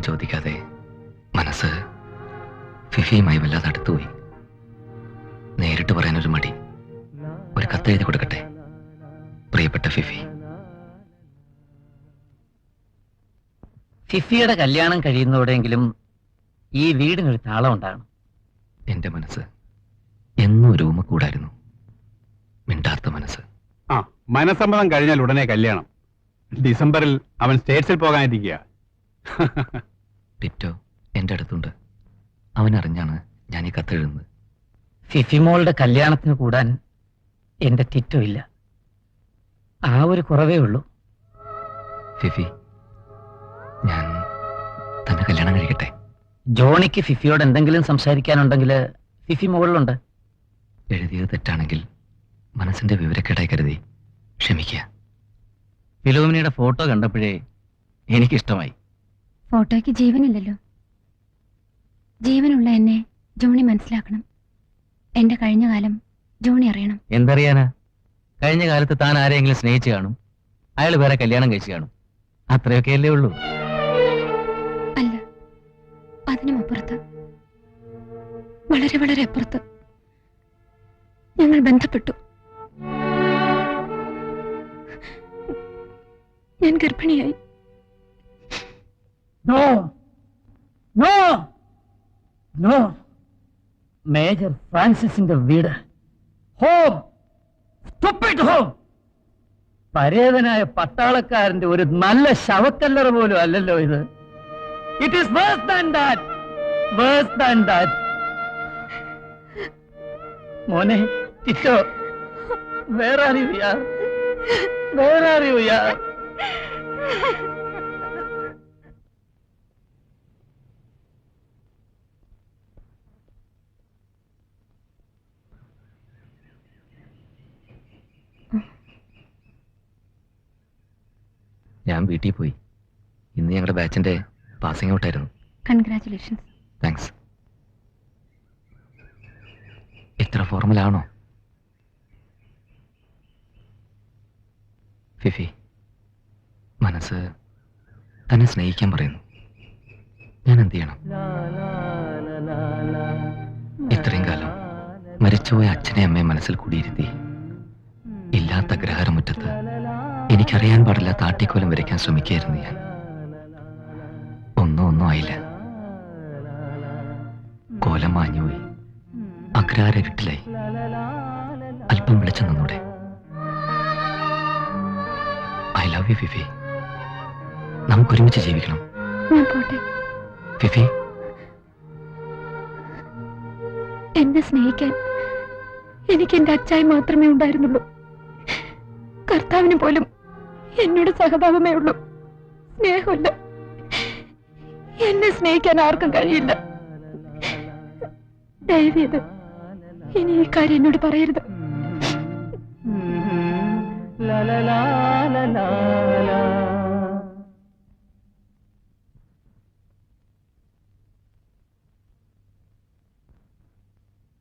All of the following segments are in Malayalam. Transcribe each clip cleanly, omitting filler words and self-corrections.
ചോദിക്കാതെ മനസ്സ് ഫിഫിയുമായി വല്ലാതെ അടുത്തുപോയി. നേരിട്ട് പറയാനൊരു മടി. ഒരു കത്ത് എഴുതി കൊടുക്കട്ടെ? പ്രിയപ്പെട്ട ഫിഫി. ഫിഫിയുടെ കല്യാണം കഴിയുന്നതോടെങ്കിലും ഈ വീടിനൊരു താളം ഉണ്ടാകണം. എന്റെ മനസ്സ് എന്നും ഒരു കൂടായിരുന്നു. മിണ്ടാത്ത മനസ്സ്. മനസ്സമ്മതം കഴിഞ്ഞാൽ ഉടനെ കല്യാണം. ഡിസംബറിൽ അവൻ സ്റ്റേറ്റ്സിൽ പോകാനിരിക്കുക. ടിറ്റോ എന്റെ അടുത്തുണ്ട്. അവനറിഞ്ഞാണ് ഞാൻ ഈ കത്തെഴുതുന്നത്. ഫിഫിമോളുടെ കല്യാണത്തിന് കൂടാൻ എന്റെ ടിറ്റോ ഇല്ല. ആ ഒരു കുറവേ ഉള്ളൂ. ഫിഫി, ഞാൻ തന്നെ കല്യാണം കഴിക്കട്ടെ? ജോണിക്ക് ഫിഫിയോട് എന്തെങ്കിലും സംസാരിക്കാനുണ്ടെങ്കിൽ ഫിഫി മുകളിലുണ്ട്. എഴുതിയത് തെറ്റാണെങ്കിൽ മനസ്സിന്റെ വിവരക്കേടായി കരുതി ക്ഷമിക്കുക. ഫിലോമിനയുടെ ഫോട്ടോ കണ്ടപ്പോഴേ എനിക്കിഷ്ടമായി. ഫോട്ടോയ്ക്ക് ജീവനില്ലല്ലോ. ജീവനുള്ള എന്നെ ജോണി മനസ്സിലാക്കണം. എന്റെ കഴിഞ്ഞ കാലം ജോണി അറിയണം. എന്തറിയാനാ? കഴിഞ്ഞ കാലത്ത് താൻ ആരെങ്കിലും സ്നേഹിച്ചു കാണും, അയാൾ വേറെ കല്യാണം കഴിച്ചു കാണും. അത്രയൊക്കെയല്ലേ ഉള്ളൂ. അല്ല, അതിനും അപ്പുറത്ത്, വളരെ വളരെ അപ്പുറത്ത് ഞങ്ങൾ ബന്ധപ്പെട്ടു. ഞാൻ ഗർഭിണിയായി. No no no. മേജർ ഫ്രാൻസിസിന്റെ വീട്, ഹോം, സ്റ്റുപ്പിഡ് ഹോം. പരേതനായ പട്ടാളക്കാരന്റെ ഒരു നല്ല ശവക്കല്ലറ പോലും അല്ലല്ലോ ഇത്. It is worse than that, worse than that. മോനെ ടിറ്റോ, വേർ ആർ യു യാർ? വേർ ആർ യു യാർ? ഞാൻ വീട്ടിൽ പോയി. ഇന്ന് ഞങ്ങളുടെ ബാച്ചിന്റെ പാസിംഗ് ഔട്ട് ആയിരുന്നു. കൺഗ്രാറ്റുലേഷൻസ്. താങ്ക്സ്. ഇത്ര ഫോർമൽ ആണോ? ഫിഫി, മനസ്സ് തന്നെ സ്നേഹിക്കാൻ പറയുന്നു. ഞാൻ എന്ത് ചെയ്യണം? ഇത്രയും കാലം മരിച്ചുപോയ അച്ഛനെ അമ്മയെ മനസ്സിൽ കൂടിയിരുത്തി ഇല്ലാത്ത അഗ്രഹാരമുറ്റത്ത് എനിക്കറിയാൻ പാടില്ലാത്ത ആട്ടിക്കോലം വരയ്ക്കാൻ ശ്രമിക്കുകയായിരുന്നു ഞാൻ. ഒന്നും ആയില്ല. കോലം മാഞ്ഞുപോയി. അഗ്രഹാര ഇരുട്ടിലായി. അല്പം വെളിച്ചം നിന്നൂടെ? I love you Fifi. നമുക്കൊരുമിച്ച് ജീവിക്കണം. ഫിഫി, എന്നെ സ്നേഹിക്കാൻ എനിക്ക് എന്റെ അച്ചായി മാത്രമേ ഉണ്ടായിരുന്നുള്ളൂ. കർത്താവിന് പോലും എന്നോട് സഹതാപമേ ഉള്ളൂ, സ്നേഹമില്ല. എന്നെ സ്നേഹിക്കാൻ ആർക്കും കഴിയില്ല. ദയവേത് ഇനി ഈ കാര്യം എന്നോട് പറയരുത്.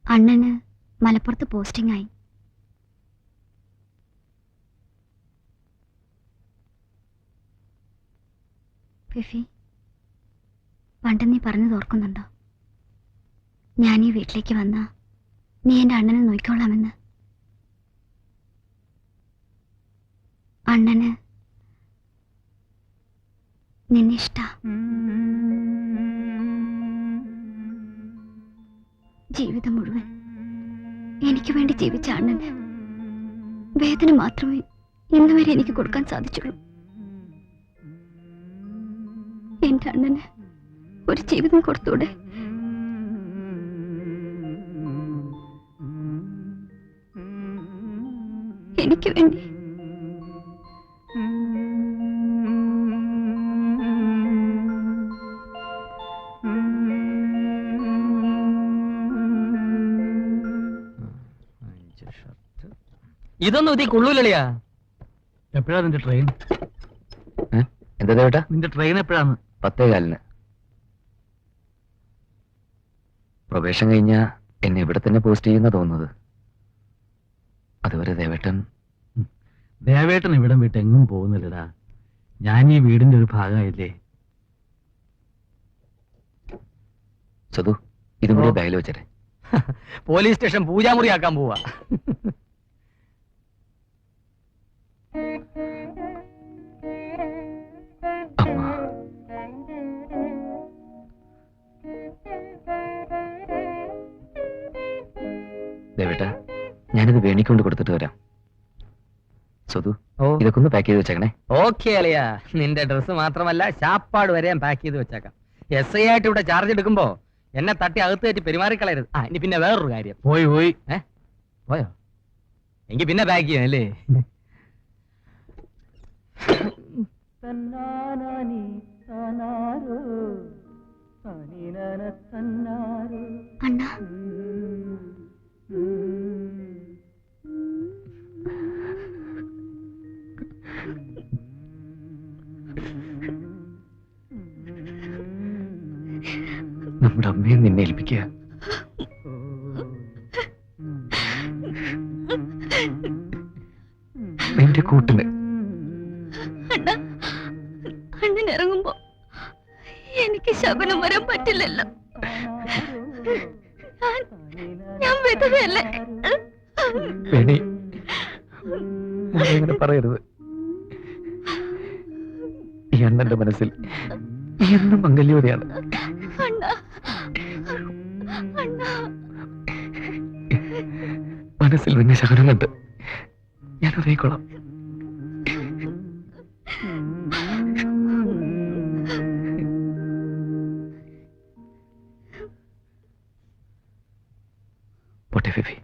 അണ്ണന് മലപ്പുറത്ത് പോസ്റ്റിംഗ് ആയി. ഫിഫി, പണ്ട് നീ പറഞ്ഞത് ഓർക്കുന്നുണ്ടോ? ഞാൻ ഈ വീട്ടിലേക്ക് വന്നാ നീ എന്റെ അണ്ണനെ നോക്കിക്കോളാമെന്ന്. അണ്ണന് നിന്നിഷ്ട. ജീവിതം മുഴുവൻ എനിക്ക് വേണ്ടി ജീവിച്ച അണ്ണന് വേദന മാത്രമേ ഇന്നുവരെ എനിക്ക് കൊടുക്കാൻ സാധിച്ചുള്ളൂ. എന്റെ അണ്ണന് ഒരു ജീവിതം കൊടുത്തൂടെ? എനിക്ക് വേണ്ടി. ഇതൊന്നും ഇതീ കൊള്ളൂലളിയാ. എപ്പോഴാ നിന്റെ ട്രെയിൻ? എന്താ ദേവേട്ടാ? നിന്റെ ട്രെയിൻ എപ്പോഴാണ്? 10:15. പ്രവേശം കഴിഞ്ഞ എന്നെ ഇവിടെ തന്നെ പോസ്റ്റ് ചെയ്യുന്ന തോന്നുന്നത്. അതുവരെ ദേവേട്ടൻ ഇവിടം വിട്ട് എങ്ങും പോകുന്നില്ലടാ. ഞാൻ ഈ വീടിന്റെ ഒരു ഭാഗമായില്ലേ. സതു ഇതും കൂടി ബാഗിൽ വെച്ചേ. പോലീസ് സ്റ്റേഷൻ പൂജാമുറിയാക്കാൻ പോവാ. അമ്മ, ദേവേട്ടാ ഞാനിത് വേണിക്കൊണ്ട് കൊടുത്തിട്ട് വരാം. സതു ഇതൊക്കെ ഒന്ന് പാക്ക് ചെയ്ത് വെച്ചേക്കണേ. ഓക്കെ അളിയ, നിന്റെ ഡ്രസ്സ് മാത്രമല്ല ശാപ്പാട് വരെ ഞാൻ പാക്ക് ചെയ്ത് വെച്ചേക്കാം. SI ആയിട്ട് ഇവിടെ ചാർജ് എടുക്കുമ്പോ എന്നെ തട്ടി അകത്ത് കയറ്റി പെരുമാറിക്കളയരുത്. ഇനി പിന്നെ വേറൊരു കാര്യം. പോയി പോയോ? എങ്കിൽ പിന്നെ പാക്ക് ചെയ്യാം അല്ലേ? അണ്ണാ നമ്മുടെ അമ്മയെ നിന്നെ ഏൽപ്പിക്കുക. നിന്റെ കൂട്ടിന് അണ്ണൻ ഇറങ്ങുമ്പോ എനിക്ക് ശകുനം വരാൻ പറ്റില്ലല്ലോ. ഞാൻ വിധവയല്ലേ? വേണി, ഇങ്ങനെ പറയരുത്. ഈ അണ്ണന്റെ മനസ്സിൽ എന്നും മംഗല്യോടെയാണ്. മനസ്സിൽ നിന്നെ ശകനം കണ്ട് ഞാൻ ഉറങ്ങിക്കോളാം. പോട്ടെ Fifi.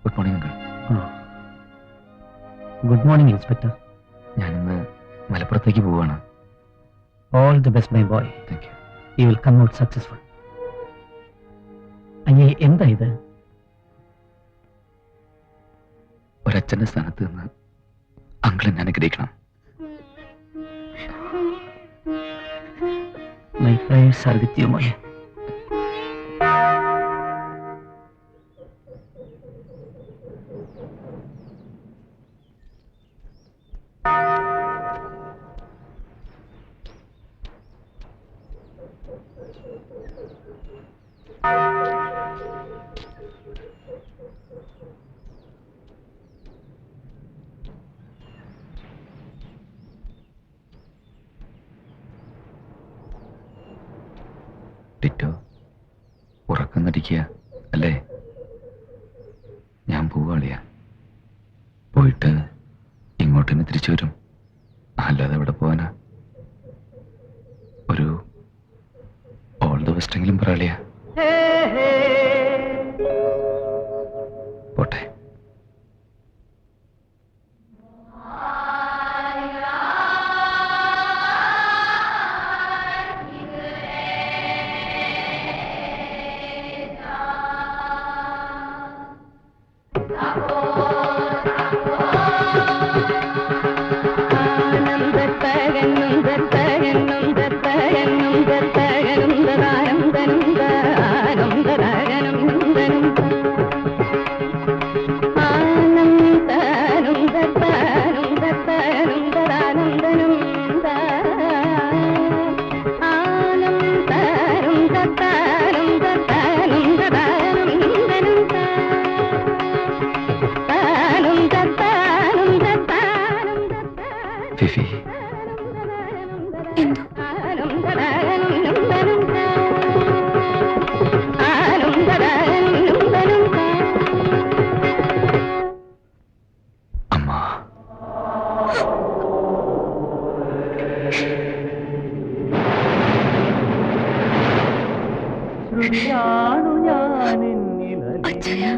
Good morning uncle. Good morning inspector. ഞാനിന്ന് മലപ്പുറത്തേക്ക് പോവാണ്. All the best my boy. Thank you. You will come out successful. അയ്യേ, എന്താ ഇത്? ഒരച്ഛന്റെ സ്ഥാനത്ത് നിന്ന് അങ്കിൾ എന്നെ അനുഗ്രഹിക്കണം. My prayers are with you മോനെ. ടിറ്റോ ഉറക്കം നടിക്കുക അല്ലേ? ഞാൻ പോവാളിയാ. പോയിട്ട് ഇങ്ങോട്ട് തന്നെ തിരിച്ചു വരും. അല്ലാതെ എവിടെ പോവാനാ? ഒരു ഓൾ ദ ബെസ്റ്റെങ്കിലും പറയാളിയാ. പോട്ടെ. ഫിഫി, അമ്മ, അച്ഛനാ